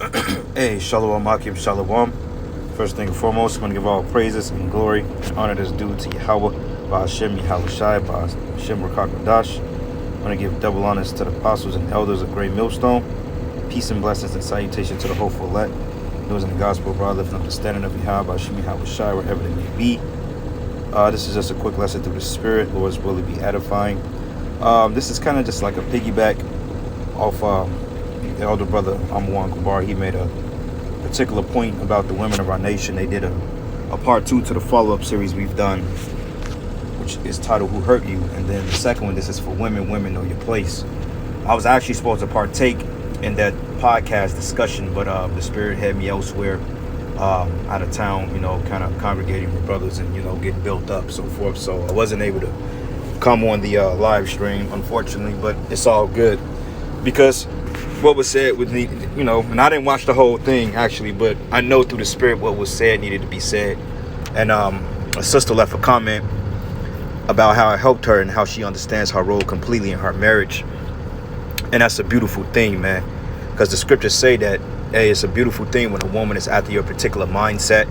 Hey, Shalom, Akim, Shalom. First thing and foremost, I'm going to give all praises and glory and honor that's due to Yahweh, Ba'ashem, Yahweh Shai, Ba'ashem, Rakakadash. I'm going to give double honors to the apostles and elders of Great Millstone. Peace and blessings and salutation to the hopeful elect. Those in the gospel, bro, lifting up the standard of Yahweh, Ba'ashem, Yahweh Shai, wherever they may be. This is just a quick lesson through the Spirit. Lord's will be edifying. This is kind of just like a piggyback off the elder brother Amwan Kubar. He made a particular point about the women of our nation. They did a part 2 to the follow-up series we've done, which is titled Who Hurt You? And then the second one, this is for women know your place. I was actually supposed to partake in that podcast discussion, but the Spirit had me elsewhere, out of town, kind of congregating with brothers and, getting built up, so forth. So I wasn't able to come on the live stream, unfortunately, but it's all good because what was said with me, and I didn't watch the whole thing actually, but I know through the Spirit what was said needed to be said. And a sister left a comment about how it helped her and how she understands her role completely in her marriage. And that's a beautiful thing, man, because the scriptures say that, hey, it's a beautiful thing when a woman is after your particular mindset,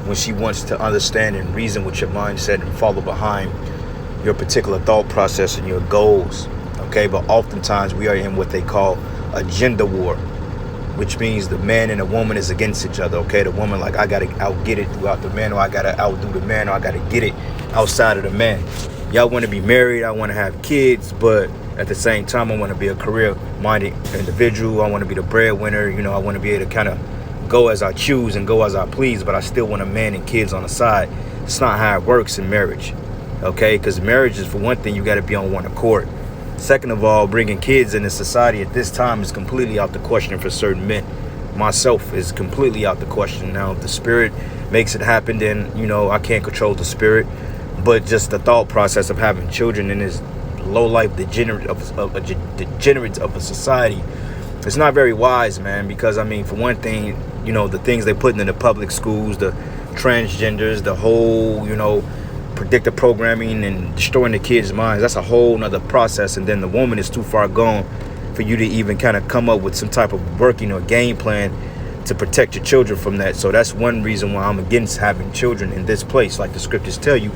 when she wants to understand and reason with your mindset and follow behind your particular thought process and your goals. Okay, but oftentimes we are in what they call a gender war, which means the man and the woman is against each other. Okay, the woman like, I gotta outget it throughout the man, or I gotta outdo the man, or I gotta get it outside of the man. Y'all want to be married, I want to have kids, but at the same time I want to be a career-minded individual. I want to be the breadwinner. I want to be able to kind of go as I choose and go as I please, but I still want a man and kids on the side. It's not how it works in marriage. Okay, because marriage is, for one thing, you got to be on one accord. Second of all, bringing kids into society at this time is completely out the question for certain men. Myself is completely out the question. Now, if the Spirit makes it happen, then, I can't control the Spirit. But just the thought process of having children in this low-life degenerate of a society, it's not very wise, man. Because, for one thing, the things they put in the public schools, the transgenders, the whole, predictive programming and destroying the kids' minds, that's a whole nother process. And then the woman is too far gone for you to even kind of come up with some type of working or game plan to protect your children from that. So that's one reason why I'm against having children in this place. Like the scriptures tell you,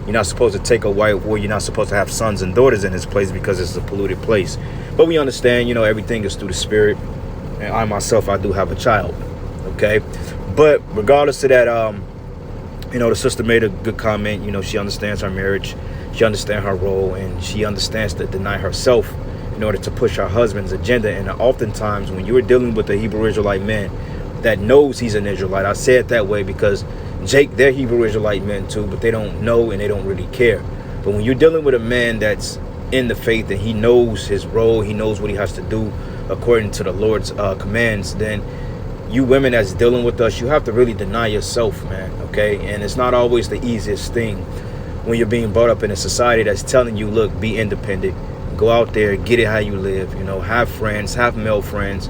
you're not supposed to take a wife, or you're not supposed to have sons and daughters in this place because it's a polluted place. But we understand, everything is through the Spirit. And I myself, I do have a child. Okay. But regardless of that, the sister made a good comment. She understands her marriage, she understands her role, and she understands to deny herself in order to push her husband's agenda. And oftentimes when you're dealing with a Hebrew Israelite man that knows he's an Israelite, I say it that way because Jake, they're Hebrew Israelite men too, but they don't know and they don't really care. But when you're dealing with a man that's in the faith and he knows his role, he knows what he has to do according to the Lord's commands, then you women that's dealing with us, you have to really deny yourself, man, okay? And it's not always the easiest thing when you're being brought up in a society that's telling you, look, be independent, go out there, get it how you live, have friends, have male friends,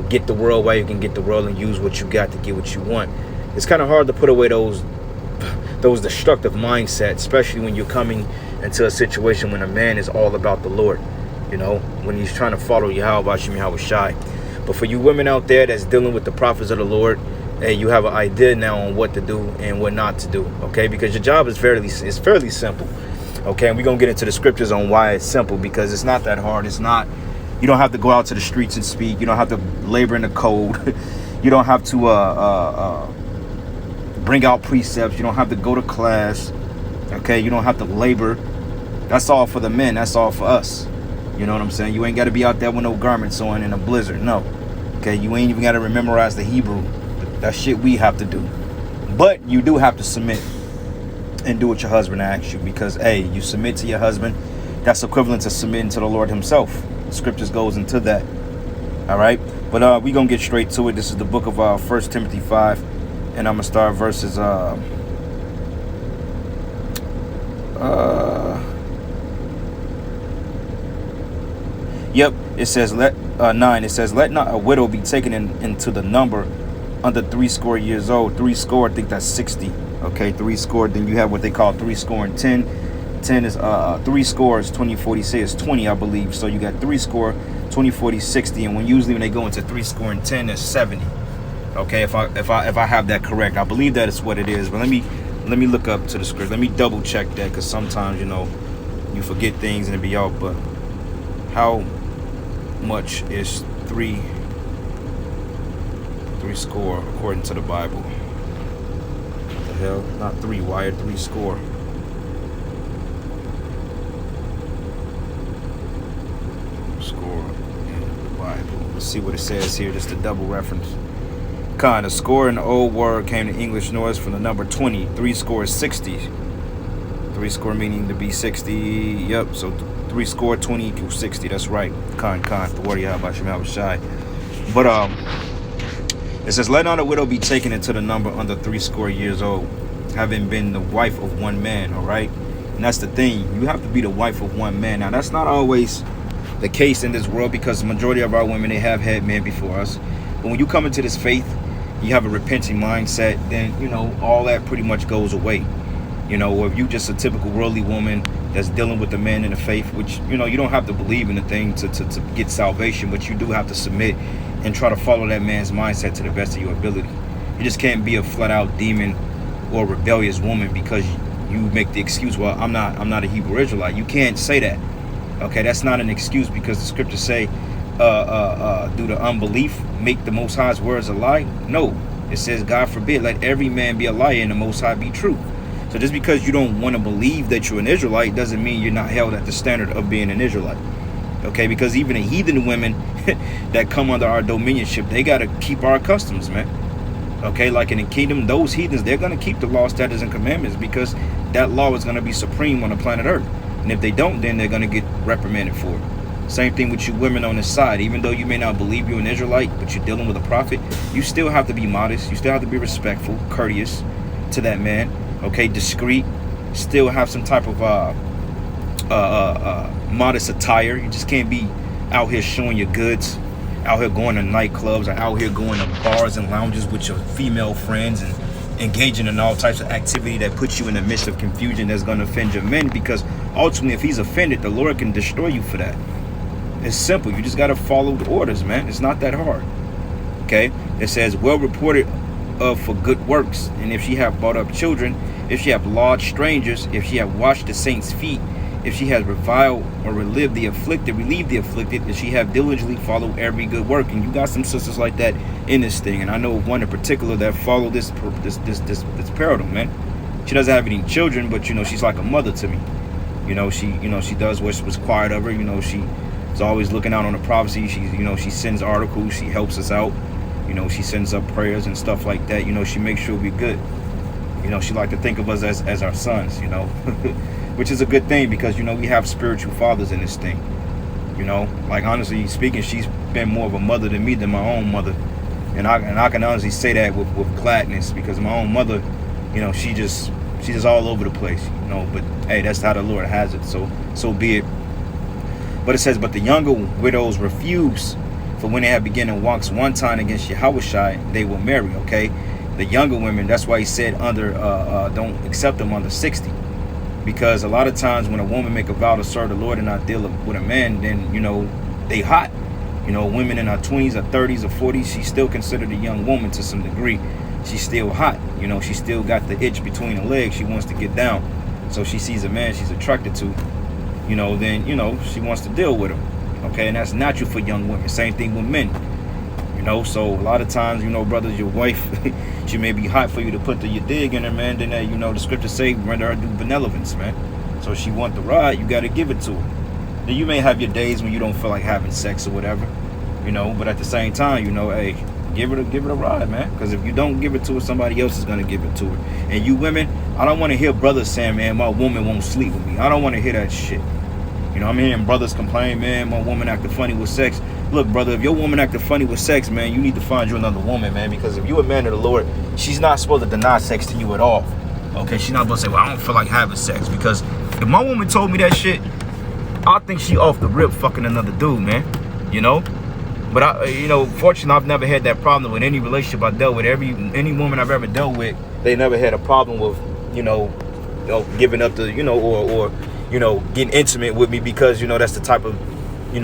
get the world while you can get the world, and use what you got to get what you want. It's kind of hard to put away those destructive mindsets, especially when you're coming into a situation when a man is all about the Lord, when he's trying to follow Yahweh Shai. But for you women out there that's dealing with the prophets of the Lord, hey, you have an idea now on what to do and what not to do, okay? Because your job is fairly simple, okay? And we're going to get into the scriptures on why it's simple, because it's not that hard. It's not, you don't have to go out to the streets and speak. You don't have to labor in the code. You don't have to bring out precepts. You don't have to go to class, okay? You don't have to labor. That's all for the men. That's all for us. You know what I'm saying? You ain't got to be out there with no garments on in a blizzard. No. Okay, you ain't even got to memorize the Hebrew. That shit we have to do. But you do have to submit and do what your husband asks you, because, hey, you submit to your husband. That's equivalent to submitting to the Lord himself. The scriptures goes into that. All right? But we going to get straight to it. This is the book of 1 Timothy 5. And I'm going to start verses... Yep, it says, 9, it says, let not a widow be taken into the number under 60 years old. 60, I think that's 60. Okay, 60. Then you have what they call 60 and 10. 10 is 60 is 20, 40, say it's 20, I believe. So you got 60, 20, 40, 60, and usually when they go into 3 score and 10, it's 70. Okay, if I have that correct, I believe that is what it is. But let me look up to the script. Let me double check that, because sometimes you forget things and it be out. But how much is three score according to the Bible? What the hell? Not 3 wired, 3 score. Score in the Bible. Let's see what it says here. Just a double reference. Kind of score in the old word came to English noise from the number 20. 3 score is 60. 3 score meaning to be 60. Yep. So 3 score 20 equals 60. That's right. Kind. But it says, let not a widow be taken into the number under 3 score years old, having been the wife of one man. All right. And that's the thing. You have to be the wife of one man. Now that's not always the case in this world, because the majority of our women, they have had men before us. But when you come into this faith, you have a repenting mindset, then all that pretty much goes away. Or if you just a typical worldly woman that's dealing with the man in the faith, which you don't have to believe in the thing to get salvation, but you do have to submit and try to follow that man's mindset to the best of your ability. You just can't be a flat out demon or rebellious woman because you make the excuse, well, I'm not a Hebrew Israelite. You can't say that. Okay, that's not an excuse, because the scriptures say, do the unbelief make the Most High's words a lie? No, it says, God forbid, let every man be a liar and the Most High be true. So just because you don't want to believe that you're an Israelite doesn't mean you're not held at the standard of being an Israelite. Okay, because even the heathen women that come under our dominionship, they got to keep our customs, man. Okay, like in the kingdom, those heathens, they're going to keep the law, statutes, and commandments, because that law is going to be supreme on the planet Earth. And if they don't, then they're going to get reprimanded for it. Same thing with you women on this side. Even though you may not believe you're an Israelite, but you're dealing with a prophet, you still have to be modest. You still have to be respectful, courteous to that man. Okay, discreet. Still have some type of modest attire. You just can't be out here showing your goods, out here going to nightclubs, or out here going to bars and lounges with your female friends and engaging in all types of activity that puts you in the midst of confusion that's going to offend your men, because ultimately if he's offended, the Lord can destroy you for that. It's simple. You just got to follow the orders, man. It's not that hard. Okay, it says, well reported of for good works, and if she have brought up children, if she have lodged strangers, if she have washed the saints' feet, if she has reviled or relieved the afflicted, if she have diligently followed every good work. And you got some sisters like that in this thing, and I know one in particular that follow this paradigm, man. She doesn't have any children, but she's like a mother to me. She does what's required of her. She's always looking out on the prophecy. She sends articles, she helps us out. She sends up prayers and stuff like that. She makes sure we're good. She like to think of us as our sons, which is a good thing, because we have spiritual fathers in this thing. Like honestly speaking, she's been more of a mother to me than my own mother, and I can honestly say that with gladness, because my own mother, she's just all over the place, but hey, that's how the Lord has it, so be it. But it says, but the younger widows refuse, for when they have beginning walks one time against Yahushua, they will marry. Okay, the younger women, that's why he said don't accept them under 60. Because a lot of times when a woman make a vow to serve the Lord and not deal with a man, then they hot. Women in her 20s or 30s or 40s, she's still considered a young woman to some degree. She's still hot. She still got the itch between her legs. She wants to get down. So she sees a man she's attracted to, then she wants to deal with him. Okay, and that's natural for young women. Same thing with men. So a lot of times, brothers, your wife, she may be hot for you to put your dig in her, man. Then, the scriptures say, render her due benevolence, man. So if she want the ride, you got to give it to her. Then you may have your days when you don't feel like having sex or whatever, but at the same time, hey, give it a ride, man. Because if you don't give it to her, somebody else is going to give it to her. And you women, I don't want to hear brothers saying, man, my woman won't sleep with me. I don't want to hear that shit. I'm hearing brothers complain, man, my woman acting funny with sex. Look, brother, if your woman acting funny with sex, man, you need to find you another woman, man. Because if you a man of the Lord, she's not supposed to deny sex to you at all. Okay, she's not supposed to say, well, I don't feel like having sex. Because if my woman told me that shit, I think she off the rip fucking another dude, man. But fortunately, I've never had that problem with any relationship I dealt with. Any woman I've ever dealt with, they never had a problem with, giving up the, or getting intimate with me, because that's the type of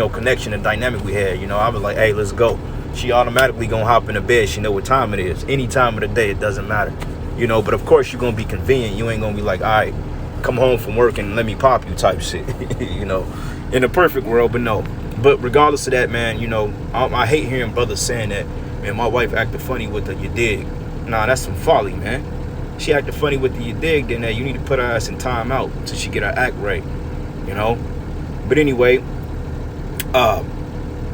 connection and dynamic we had. I was like, hey, let's go. She automatically gonna hop in the bed. She know what time it is. Any time of the day, it doesn't matter. But of course you're gonna be convenient. You ain't gonna be like, all right, come home from work and let me pop you type shit. In a perfect world, but no. But regardless of that, man, I hate hearing brothers saying that, man, my wife acted funny with the you dig. Nah, that's some folly, man. She acted funny with the you dig, then you need to put her ass in time out until she get her act right. But anyway,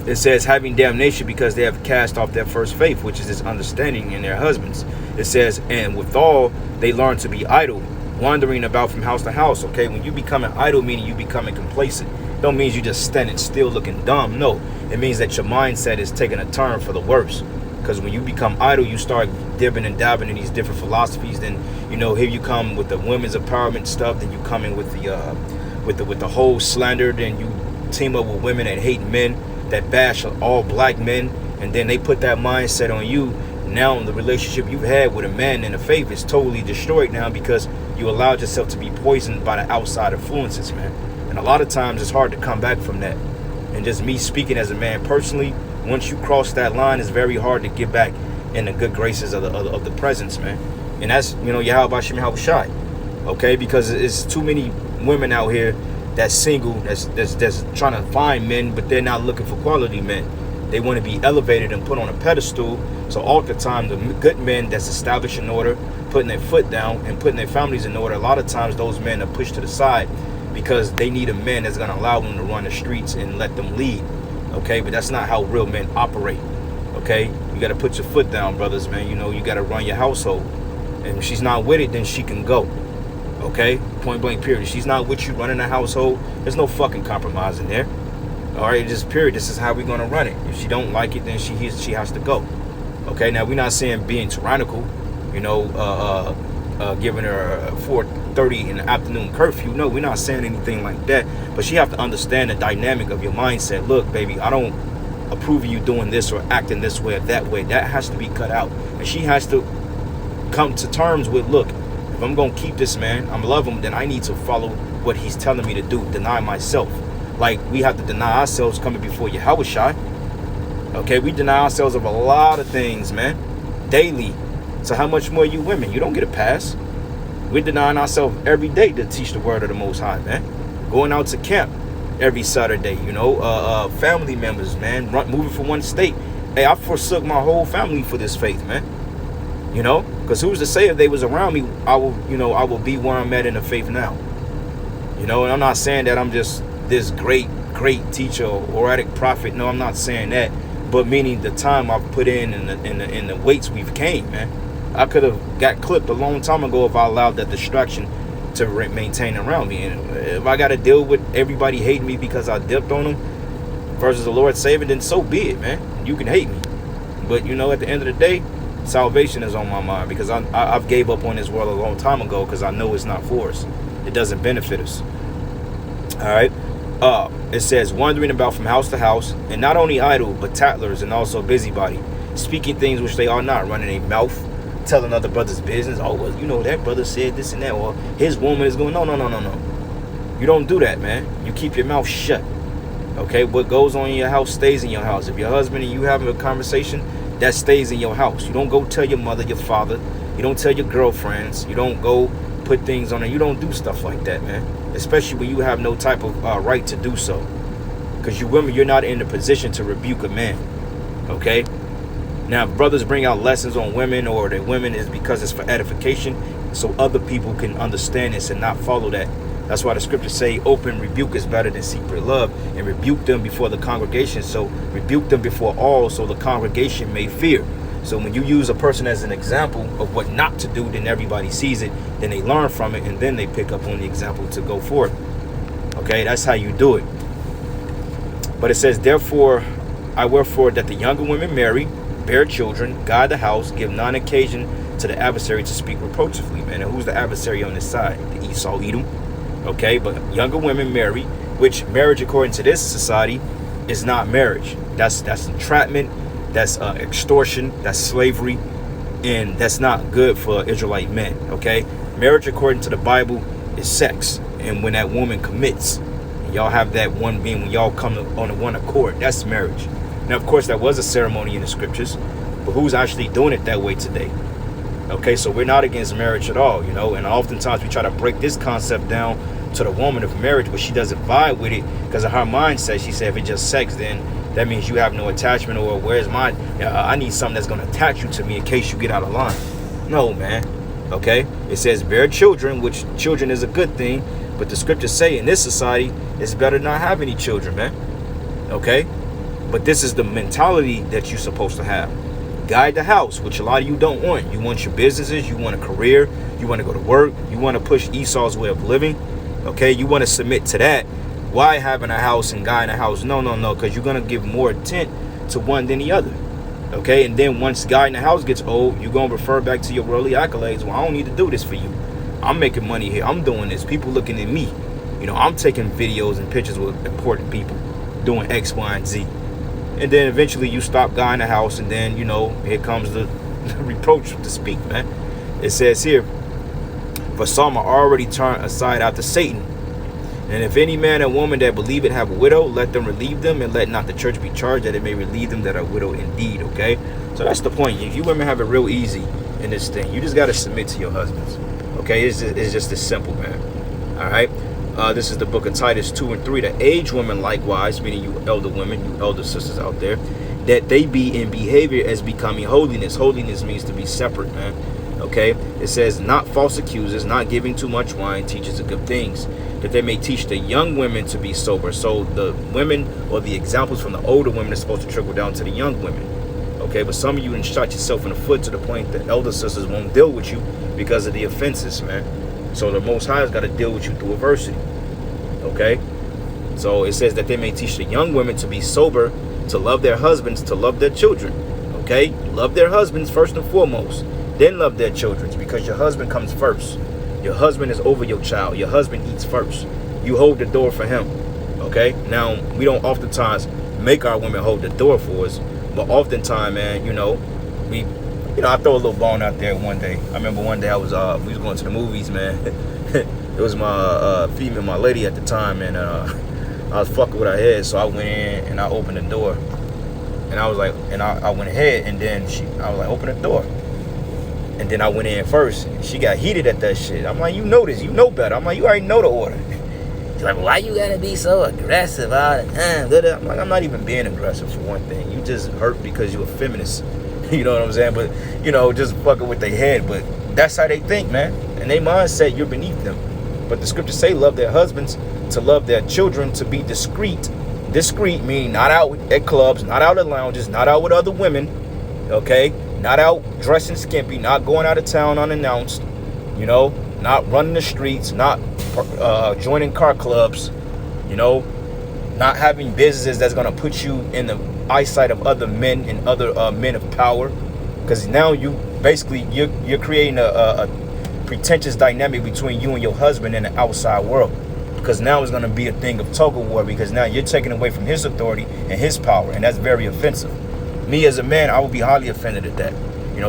it says having damnation because they have cast off their first faith, which is this understanding in their husbands. It says, and withal they learn to be idle, wandering about from house to house. Okay, when you becoming idle, meaning you becoming complacent, don't mean you just standing still looking dumb. No, it means that your mindset is taking a turn for the worse. Because when you become idle, you start dipping and dabbing in these different philosophies. Then here you come with the women's empowerment stuff. Then you come in with the whole slander. Then you team up with women that hate men, that bash all black men, and then they put that mindset on you. Now the relationship you've had with a man in the faith is totally destroyed now because you allowed yourself to be poisoned by the outside influences, man. And a lot of times it's hard to come back from that. And just me speaking as a man personally, once you cross that line, it's very hard to get back in the good graces of the presence, man. And that's, Yahweh Shem Yahweh Shai. Okay, because it's too many women out here that's single, that's trying to find men, but they're not looking for quality men. They want to be elevated and put on a pedestal. So all the time, the good men that's established in order, putting their foot down and putting their families in order, a lot of times those men are pushed to the side because they need a man that's going to allow them to run the streets and let them lead. Okay, but that's not how real men operate. Okay, you got to put your foot down, brothers, man. You got to run your household. And if she's not with it, then she can go. Okay, point blank period. If she's not with you running the household, there's no fucking compromise in there. All right, just period. This is how we're going to run it. If she don't like it, then she has to go. Okay, now we're not saying being tyrannical, giving her a 4:30 in the afternoon curfew. No, we're not saying anything like that. But she have to understand the dynamic of your mindset. Look, baby, I don't approve of you doing this or acting this way or that way. That has to be cut out. And she has to come to terms with, look, if I'm going to keep this man, I'm love him, then I need to follow what he's telling me to do, deny myself. Like, we have to deny ourselves coming before Yahweh Shai. Okay, we deny ourselves of a lot of things, man, daily. So how much more you women? You don't get a pass. We're denying ourselves every day to teach the word of the Most High, man. Going out to camp every Saturday, family members, man, moving from one state. Hey, I forsook my whole family for this faith, man. Because who's to say if they was around me, I will be where I'm at in the faith now. And I'm not saying that I'm just this great teacher or oratic prophet. No, I'm not saying that. But meaning the time I've put in and the weights we've came, man. I could have got clipped a long time ago if I allowed that distraction to maintain around me. And if I got to deal with everybody hating me because I dipped on them versus the Lord saving, then so be it, man. You can hate me. But, at the end of the day, salvation is on my mind because I've gave up on this world a long time ago because I know it's not for us. It doesn't benefit us. All right. It says, wandering about from house to house, and not only idle, but tattlers and also busybody, speaking things which they are not, running a mouth, telling other brothers' business. Oh, well, that brother said this and that, or his woman is going, no. You don't do that, man. You keep your mouth shut. Okay, what goes on in your house stays in your house. If your husband and you having a conversation, that stays in your house. You don't go tell your mother, your father. You don't tell your girlfriends. You don't go put things on her. You don't do stuff like that, man. Especially when you have no type of right to do so. Because you women, you're not in the position to rebuke a man. Okay? Now, if brothers bring out lessons on women or the women is because it's for edification, so other people can understand this and not follow that. That's why the scriptures say open rebuke is better than secret love, and rebuke them before the congregation. So rebuke them before all, so the congregation may fear. So when you use a person as an example of what not to do, then everybody sees it, then they learn from it, and then they pick up on the example to go forth. Okay, that's how you do it. But it says, therefore, I wherefore that the younger women marry, bear children, guard the house, give none occasion to the adversary to speak reproachfully. Man, and who's the adversary on this side? The Esau, Edom. Okay, but younger women marry, which marriage according to this society is not marriage. That's entrapment, that's extortion, that's slavery, and that's not good for Israelite men. Okay, marriage according to the Bible is sex, and when that woman commits, and Y'all have that one being when y'all come on the one accord. That's marriage. Now, of course, that was a ceremony in the scriptures, but who's actually doing it that way today? Okay, so we're not against marriage at all, and oftentimes we try to break this concept down to the woman of marriage, but she doesn't vibe with it because of her mindset. She said, if it's just sex, then that means you have no attachment, or where's mine? I need something that's going to attach you to me in case you get out of line. No, man. Okay, it says bear children, which children is a good thing, but the scriptures say in this society it's better not have any children, man. Okay, but this is the mentality that you're supposed to have. Guide the house, which a lot of you don't want. You want your businesses, you want a career, you want to go to work, you want to push Esau's way of living. Okay, you want to submit to that. Why having a house and guiding a house? No, because you're going to give more attention to one than the other. Okay, and then once guiding the house gets old, you're going to refer back to your worldly accolades. Well, I don't need to do this for you. I'm making money here. I'm doing this. People looking at me. I'm taking videos and pictures with important people doing X, Y, and Z. And then eventually you stop guiding the house, and then, here comes the reproach to speak, man. It says here, for some are already turned aside after Satan. And if any man or woman that believe it have a widow, let them relieve them, and let not the church be charged that it may relieve them that are widow indeed. Okay, so that's the point. If you women have it real easy in this thing, you just got to submit to your husbands. Okay, it's just as simple, man. All right, this is the book of Titus 2 and 3. The aged women likewise, meaning you elder women, you elder sisters out there, that they be in behavior as becoming holiness. Holiness means to be separate, man. Okay, it says not false accusers, not giving too much wine, teachers of good things, that they may teach the young women to be sober. So the women, or the examples from the older women, are supposed to trickle down to the young women. Okay, but some of you shot yourself in the foot to the point that elder sisters won't deal with you because of the offenses, man. So the Most High has got to deal with you through adversity. Okay, so it says that they may teach the young women to be sober, to love their husbands, to love their children. Okay, love their husbands first and foremost, then love their children, because your husband comes first. Your husband is over your child. Your husband eats first. You hold the door for him. Okay, now we don't oftentimes make our women hold the door for us, but oftentimes, man, I throw a little bone out there one day. I remember one day we was going to the movies, man. It was my female, my lady at the time, and I was fucking with her head, so I went in and I opened the door, and I was like, and I went ahead, and then I was like, open the door, and then I went in first. And she got heated at that shit. I'm like, you know this, you know better. I'm like, you already know the order. She's like, why you gotta be so aggressive all the time? I'm like, I'm not even being aggressive for one thing. You just hurt because you're a feminist. You know what I'm saying? But, just fucking with their head. But that's how they think, man. And they mindset, you're beneath them. But the scriptures say love their husbands, to love their children, to be discreet. Discreet meaning not out at clubs, not out at lounges, not out with other women. Okay? Not out dressing skimpy, not going out of town unannounced. Not running the streets, not joining car clubs, not having businesses that's going to put you in the eyesight of other men and other men of power, because now you're creating a pretentious dynamic between you and your husband in the outside world, because now it's going to be a thing of tug of war, because now you're taking away from his authority and his power, and that's very offensive. Me as a man, I would be highly offended at that.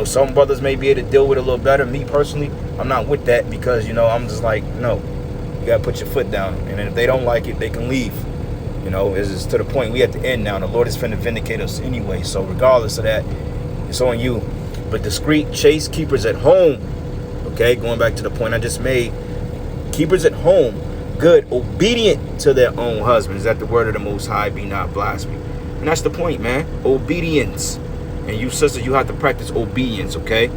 Some brothers may be able to deal with it a little better. Me personally, I'm not with that, because I'm just like, no, you gotta put your foot down, and if they don't like it, they can leave. It's to the point we at the end now. The Lord is finna vindicate us anyway, so regardless of that, it's on you. But discreet, chaste, keepers at home. Okay, going back to the point I just made, keepers at home, good, obedient to their own husbands, that the word of the Most High be not blasphemed. And that's the point, man. Obedience. And you sisters, you have to practice obedience, okay?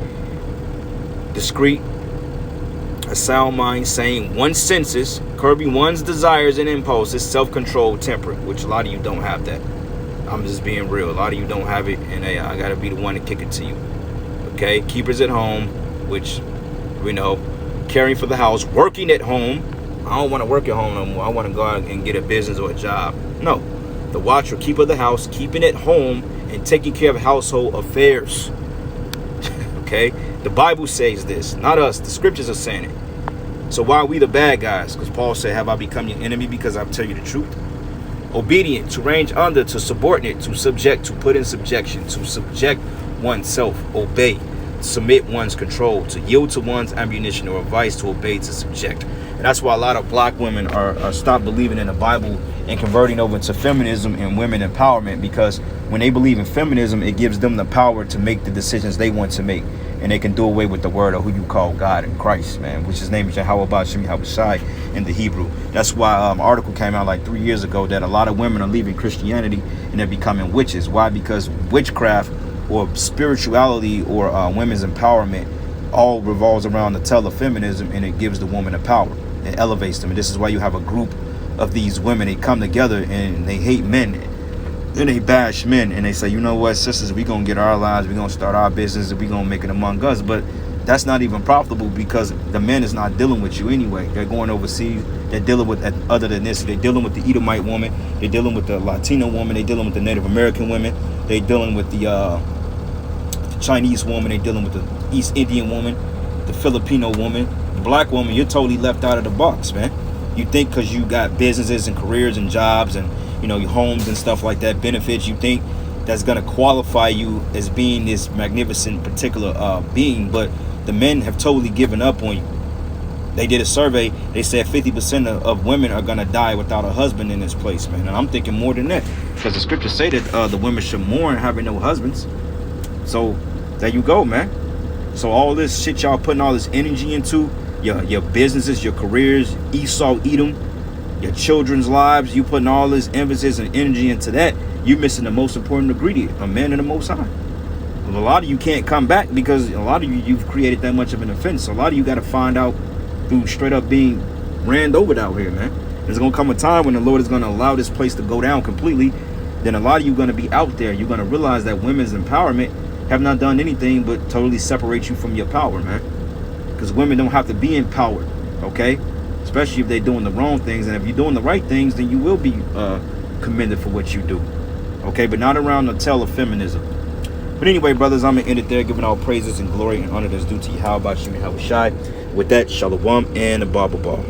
Discreet, a sound mind, saying one's senses, curbing one's desires and impulses, self-control, temperate, which a lot of you don't have that. I'm just being real. A lot of you don't have it, and hey, I gotta be the one to kick it to you. Okay? Keepers at home, which we know, caring for the house, working at home. I don't want to work at home no more. I want to go out and get a business or a job. No. The watch or keeper of the house, keeping it home and taking care of household affairs. Okay? The Bible says this, not us. The scriptures are saying it. So why are we the bad guys? Because Paul said, have I become your enemy because I tell you the truth? Obedient, to range under, to subordinate, to subject, to put in subjection, to subject oneself, obey, submit one's control, to yield to one's ammunition or advice, to obey, to subject. And that's why a lot of black women are stop believing in the Bible and converting over to feminism and women empowerment, because when they believe in feminism, it gives them the power to make the decisions they want to make, and they can do away with the word of who you call God and Christ, man, which his name is Yahweh Ba'Shem Yahweh Shai in the Hebrew. That's why article came out like 3 years ago that a lot of women are leaving Christianity and they're becoming witches. Why? Because witchcraft or spirituality or women's empowerment all revolves around the tell of feminism, and it gives the woman the power. It elevates them. And this is why you have a group of these women. They come together and they hate men and they bash men, and they say, you know what, sisters, we gonna get our lives, we gonna start our business, and we gonna make it among us. But that's not even profitable, because the men is not dealing with you anyway. They're going overseas. They're dealing with other than this. They're dealing with the Edomite woman. They're dealing with the Latino woman. They're dealing with the Native American women. They're dealing with the Chinese woman. They're dealing with the East Indian woman, the Filipino woman, the black woman. You're totally left out of the box, man. You think because you got businesses and careers and jobs and, you know, your homes and stuff like that, benefits, you think that's going to qualify you as being this magnificent particular being. But the men have totally given up on you. They did a survey. They said 50% of women are going to die without a husband in this place, man. And I'm thinking more than that, because the scriptures say that the women should mourn having no husbands. So there you go, man. So all this shit y'all putting all this energy into, your businesses, your careers, Esau, Edom, your children's lives, you putting all this emphasis and energy into that, you're missing the most important ingredient, a man in the Most High. Well, a lot of you can't come back because a lot of you've created that much of an offense. So a lot of you got to find out through straight up being ran over out here, man. There's going to come a time when the Lord is going to allow this place to go down completely. Then a lot of you going to be out there. You're going to realize that women's empowerment have not done anything but totally separate you from your power, man. Because women don't have to be empowered, okay? Especially if they're doing the wrong things. And if you're doing the right things, then you will be commended for what you do, okay? But not around the tell of feminism. But anyway, brothers, I'm going to end it there, giving all praises and glory and honor that's due to Yahweh Ba'Shem Yahweh Shai. With that, Shalom and a Baba.